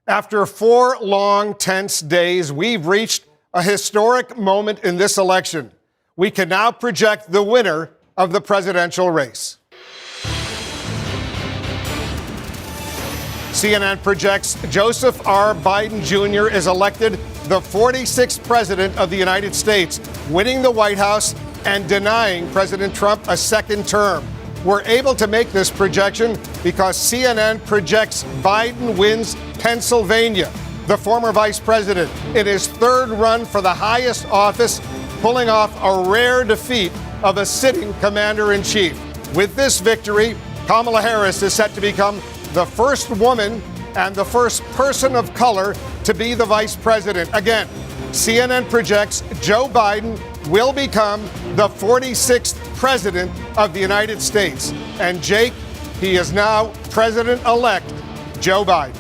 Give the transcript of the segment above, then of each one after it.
After 4 long, tense days, we've reached a historic moment in this election. We can now project the winner of the presidential race. CNN projects Joseph R. Biden Jr. is elected the 46th president of the United States, winning the White House and denying President Trump a second term. We're able to make this projection because CNN projects Biden wins Pennsylvania, the former vice president, in his third run for the highest office, pulling off a rare defeat of a sitting commander-in-chief. With this victory, Kamala Harris is set to become the first woman and the first person of color to be the vice president. Again, CNN projects Joe Biden will become the 46th president of the United States. And Jake, he is now President-elect Joe Biden.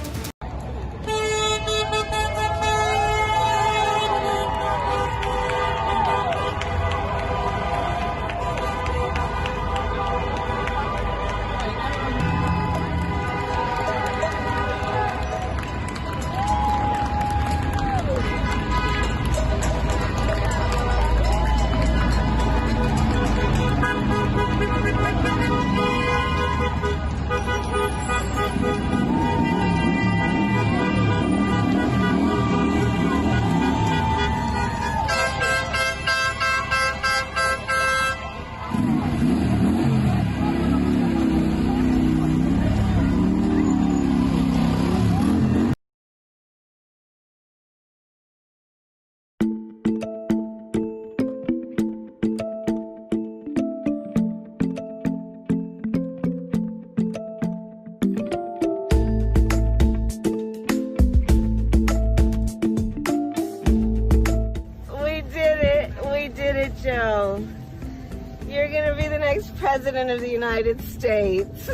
Joe, you're going to be the next president of the United States.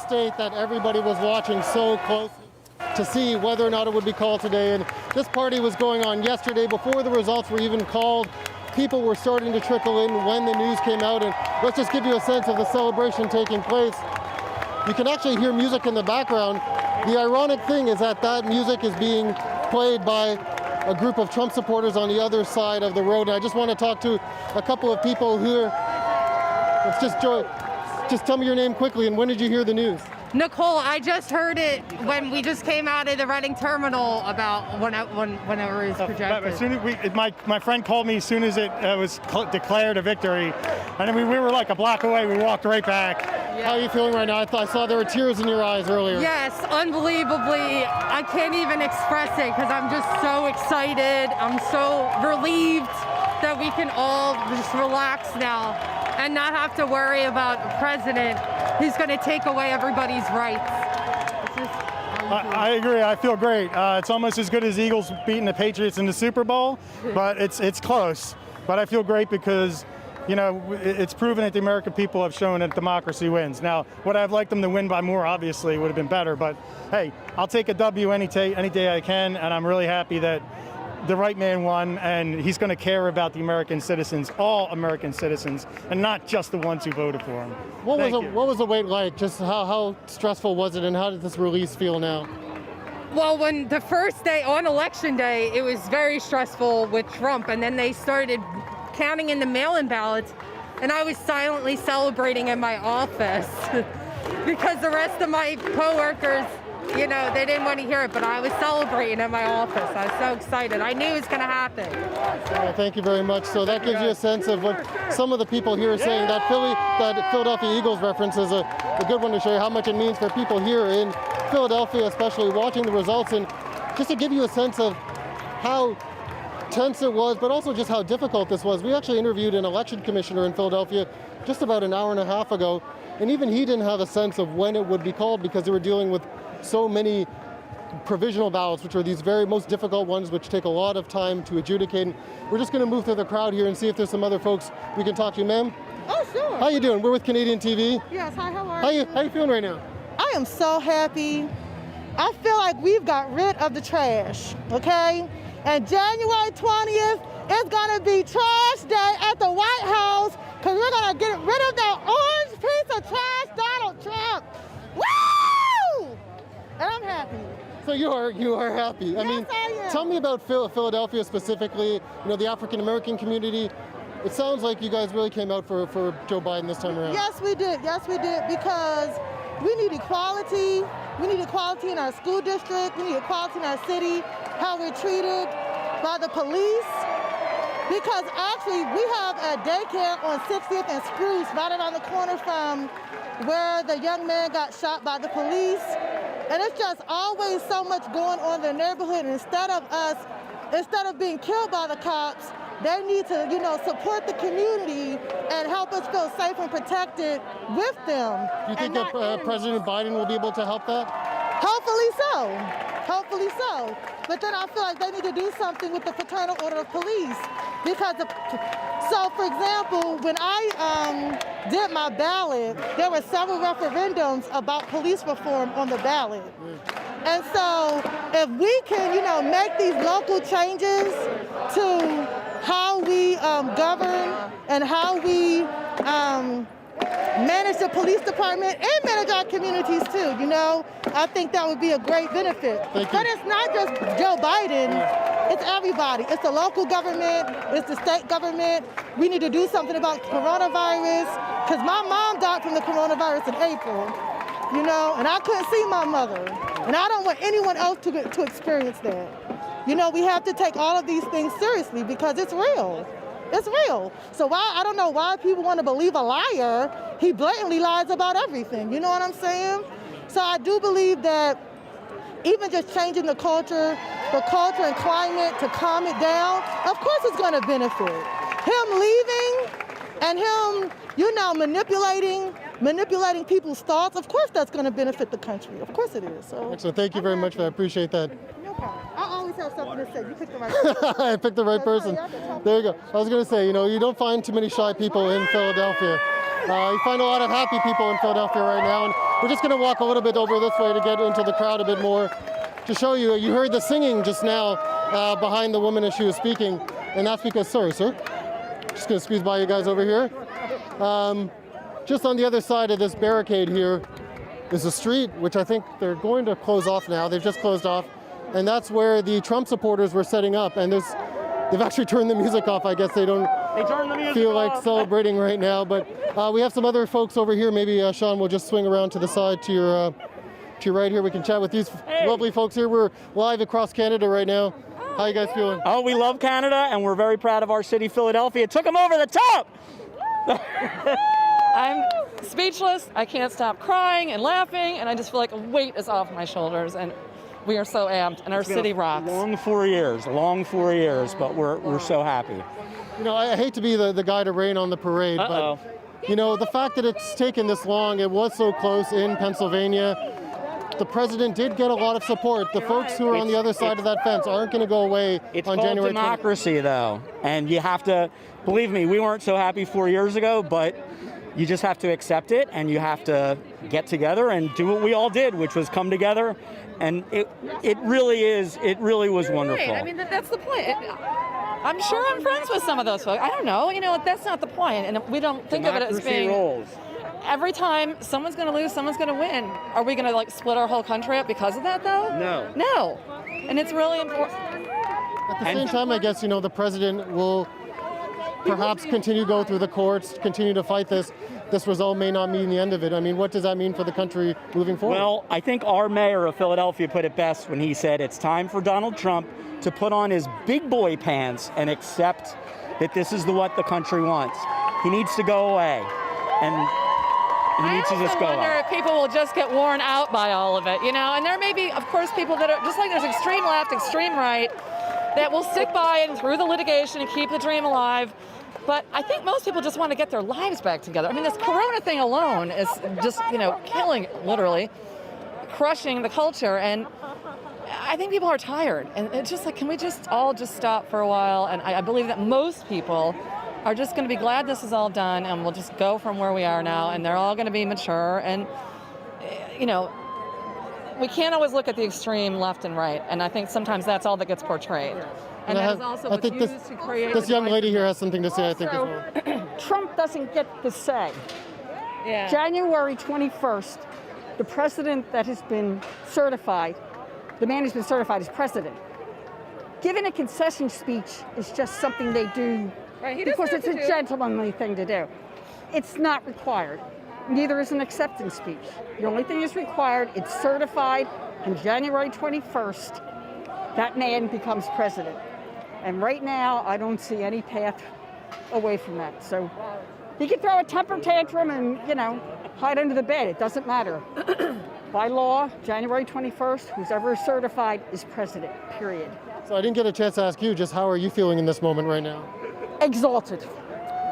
state that everybody was watching so closely to see whether or not it would be called today. And this party was going on yesterday before the results were even called. People were starting to trickle in when the news came out, and let's just give you a sense of the celebration taking place. You can actually hear music in the background. The ironic thing is that that music is being played by a group of Trump supporters on the other side of the road. And I just want to talk to a couple of people here. Let's just tell me your name quickly, and when did you hear the news? Nicole, I just heard it when we just came out of the Reading terminal about whenever it was projected. As soon as my friend called me as soon as it was declared a victory, and then we were like a block away. We walked right back. Yeah. How are you feeling right now? I saw there were tears in your eyes earlier. Yes, unbelievably. I can't even express it because I'm just so excited. I'm so relieved that we can all just relax now and not have to worry about a president who's going to take away everybody's rights. I agree. I feel great. It's almost as good as Eagles beating the Patriots in the Super Bowl, but it's close. But I feel great because, you know, it's proven that the American people have shown that democracy wins. Now, would I have liked them to win by more? Obviously, it would have been better. But hey, I'll take a W any day I can, and I'm really happy that the right man won, and he's going to care about the American citizens, all American citizens, and not just the ones who voted for him. What was the wait like? Just how stressful was it, and how did this release feel now? Well, when the first day, on election day, it was very stressful with Trump, and then they started counting in the mail-in ballots, and I was silently celebrating in my office because the rest of my coworkers, you know, they didn't want to hear it, but I was celebrating in my office. I was so excited. I knew it was going to happen. Well, thank you very much. So that gives you a sense of what some of the people here are saying. That Philadelphia Eagles reference is a good one to show you how much it means for people here in Philadelphia, especially watching the results, and just to give you a sense of how tense it was, but also just how difficult this was. We actually interviewed an election commissioner in Philadelphia just about an hour and a half ago, and even he didn't have a sense of when it would be called because they were dealing with so many provisional ballots, which are these very most difficult ones, which take a lot of time to adjudicate. And we're just going to move through the crowd here and see if there's some other folks we can talk to. Ma'am? Oh, sure. How you doing? We're with Canadian TV. Yes, hi, how are you? How you feeling right now? I am so happy. I feel like we've got rid of the trash, okay? And January 20th is going to be trash day at the White House because we're going to get rid of that orange piece of trash, Donald Trump. Woo! And I'm happy. So you are happy. Yes, I mean, I am. tell me about Philadelphia specifically, you know, the African American community. It sounds like you guys really came out for Joe Biden this time around. Yes, we did. Yes, we did, because we need equality. We need equality in our school district. We need equality in our city, how we're treated by the police. Because actually, we have a daycare on 60th and Spruce right around the corner from where the young man got shot by the police. And it's just always so much going on in the neighborhood. And instead of being killed by the cops, they need to, you know, support the community and help us feel safe and protected with them. Do you think that President Biden will be able to help that? Hopefully so. Hopefully so. But then I feel like they need to do something with the Fraternal Order of Police. Because, so for example, when I did my ballot, there were several referendums about police reform on the ballot. And so if we can, you know, make these local changes to how we govern and how we manage the police department and manage our communities too, you know, I think that would be a great benefit. But it's not just Joe Biden, it's everybody. It's the local government, it's the state government. We need to do something about coronavirus, because my mom died from the coronavirus in April, you know, and I couldn't see my mother. And I don't want anyone else to experience that. You know, we have to take all of these things seriously because it's real. It's real. So I don't know why people want to believe a liar. He blatantly lies about everything. You know what I'm saying? So I do believe that even just changing the culture and climate to calm it down, of course it's going to benefit. Him leaving and him, you know, manipulating people's thoughts, of course that's going to benefit the country. Of course it is. So Excellent. Thank you very much for that. I appreciate that. No problem. I always have something to say. You picked the right person. I picked the right person. There you go. I was going to say, you know, you don't find too many shy people in Philadelphia. You find a lot of happy people in Philadelphia right now. And We're just going to walk a little bit over this way to get into the crowd a bit more to show you. You heard the singing just now behind the woman as she was speaking, and that's because, sorry, sir. Just going to squeeze by you guys over here. Just on the other side of this barricade here is a street, which I think they're going to close off now. They've just closed off. And that's where the Trump supporters were setting up. And they've actually turned the music off. I guess they don't feel like celebrating right now. But we have some other folks over here. Maybe Sean will just swing around to the side to your right here. We can chat with these lovely folks here. We're live across Canada right now. How you guys feeling? Oh, we love Canada, and we're very proud of our city, Philadelphia. It took them over the top! I'm speechless. I can't stop crying and laughing, and I just feel like a weight is off my shoulders, and we are so amped, and our city rocks. Long 4 years, but we're so happy. You know, I hate to be the guy to rain on the parade, but, you know, the fact that it's taken this long, it was so close in Pennsylvania. The president did get a lot of support. The folks who are on the other side of that fence aren't going to go away on January 20th. It's called democracy, though, and you have to, believe me, we weren't so happy 4 years ago, but you just have to accept it, and you have to get together and do what we all did, which was come together, and it really was wonderful. Right. I mean, that's the point. I'm sure I'm friends with some of those folks. I don't know. You know, that's not the point, and we don't think of it as being. Rolls. Every time someone's going to lose, someone's going to win. Are we going to like split our whole country up because of that, though? No. No. And it's really important. At the same time, I guess, you know, the president will perhaps continue to go through the courts, continue to fight this. This result may not mean the end of it. I mean, what does that mean for the country moving forward? Well, I think our mayor of Philadelphia put it best when he said it's time for Donald Trump to put on his big boy pants and accept that this is what the country wants. He needs to go away. And he needs to just go I wonder if people will just get worn out by all of it, you know? And there may be, of course, people that are, just like there's extreme left, extreme right, that will stick by it through the litigation and keep the dream alive. But I think most people just want to get their lives back together. I mean, this corona thing alone is just, you know, killing, literally, crushing the culture. And I think people are tired. And it's just like, can we just all just stop for a while? And I believe that most people are just going to be glad this is all done, and we'll just go from where we are now, and they're all going to be mature. And, you know, we can't always look at the extreme left and right, and I think sometimes that's all that gets portrayed. And that is also what's used to create this young lady here has something to say, I think, as well. Trump doesn't get the say. Yeah. January 21st, the president that has been certified, the man who's been certified as president, giving a concession speech is just something they do because it's a gentlemanly thing to do. It's not required. Neither is an acceptance speech. The only thing is required, it's certified, and January 21st, that man becomes president. And right now, I don't see any path away from that. So he can throw a temper tantrum and, you know, hide under the bed. It doesn't matter. By law, January 21st, who's ever certified is president, period. So I didn't get a chance to ask you, just how are you feeling in this moment right now? Exalted.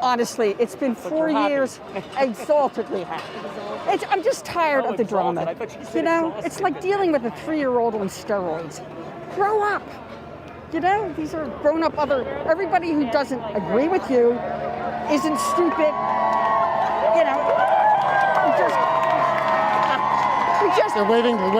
Honestly, it's been 4 years, exaltedly happy. I'm just tired of the drama. You know, it's like dealing with a 3-year-old on steroids. Grow up. You know, these are grown-up everybody who doesn't agree with you isn't stupid. You know, we just They're waving to